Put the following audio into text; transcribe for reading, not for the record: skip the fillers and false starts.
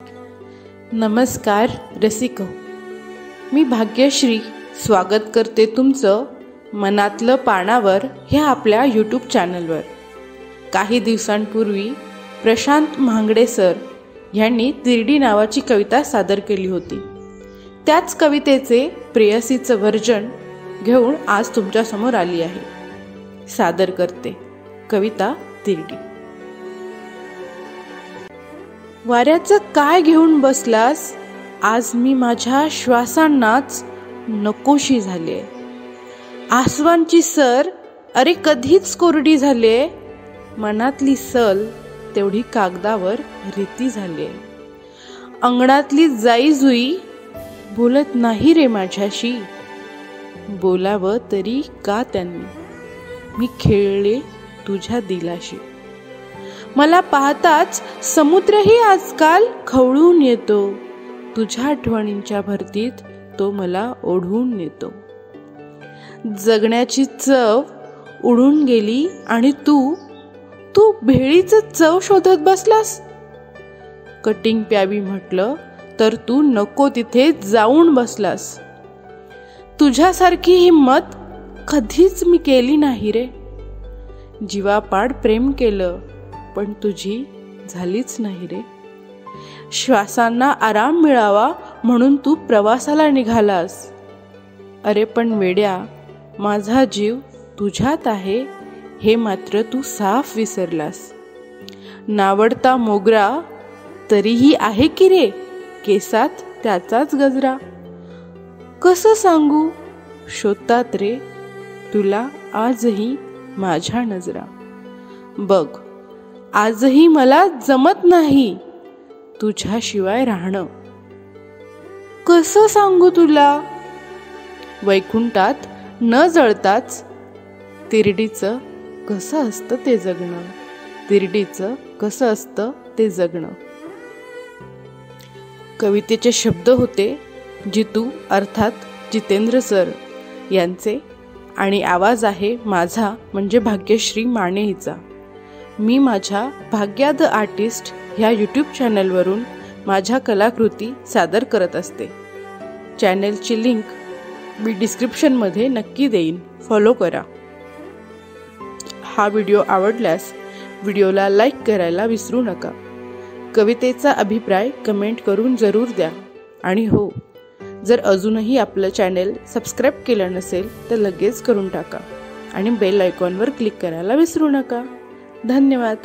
नमस्कार रसिको, मी भाग्यश्री स्वागत करते तुमचं मनातलं पानावर ह्या आपल्या यूट्यूब चॅनलवर। काही दिवसांपूर्वी प्रशांत म्हांगडे सर यांनी तिरडी नावाची कविता सादर केली होती। त्याच कवितेचे प्रेयसीचं वर्जन घेऊन आज तुमच्या समोर आली आहे। सादर करते कविता तिरडी। वाऱ्याचं काय घेऊन बसलास, आज मी माझ्या श्वासांनाच नकोशी झाले। आसवांची सर अरे कधीच कोरडी झाले, मनातली सल तेवढी कागदावर रेती झाले। अंगणातली जाई जुई बोलत नाही रे माझ्याशी, बोलावं तरी का त्यांनी, मी खेळले तुझ्या दिलाशी। मला पाहताच समुद्रही आजकाल खवळून येतो, तुझ्या आठवणींच्या भरतीत तो मला ओढून नेतो। जगण्याची चव उडून गेली आणि तू भेळीचं चव शोधत बसलास। कटिंग प्यावी म्हटलं तर तू नको तिथे जाऊन बसलास। तुझ्यासारखी हिम्मत कधीच मी केली नाही रे, जीवापाड प्रेम केलं पण तुझी झालीच नाही रे। श्वासांना आराम मिळावा म्हणून तू प्रवासाला निघालास, अरे पण वेड्या माझा जीव तुझ्यात आहे हे मात्र तू साफ विसरलास। नावडता मोगरा तरीही आहे की रे केसात त्याचाच गजरा, कसं सांगू शोधतात रे तुला आजही माझ्या नजरा। बघ आजही मला जमत नाही तुझ्याशिवाय राहणं, कसं सांगू तुला वैकुंठात न जळताच तिरडीचं कसं असतं ते जगणं, तिरडीचं कसं असतं ते जगणं। कवितेचे शब्द होते जितू अर्थात जितेंद्र सर यांचे आणि आवाज आहे माझा म्हणजे भाग्यश्री माने हिचा। मी माझ्या भाग्या द आर्टिस्ट ह्या यूट्यूब चॅनलवरून माझ्या कलाकृती सादर करत असते। चॅनलची लिंक मी डिस्क्रिप्शनमध्ये नक्की देईन, फॉलो करा। हा व्हिडिओ आवडल्यास व्हिडिओला लाईक करायला विसरू नका। कवितेचा अभिप्राय कमेंट करून जरूर द्या आणि हो, जर अजूनही आपलं चॅनल सबस्क्राईब केलं नसेल तर लगेच करून टाका आणि बेल आयकॉनवर क्लिक करायला विसरू नका। धन्यवाद।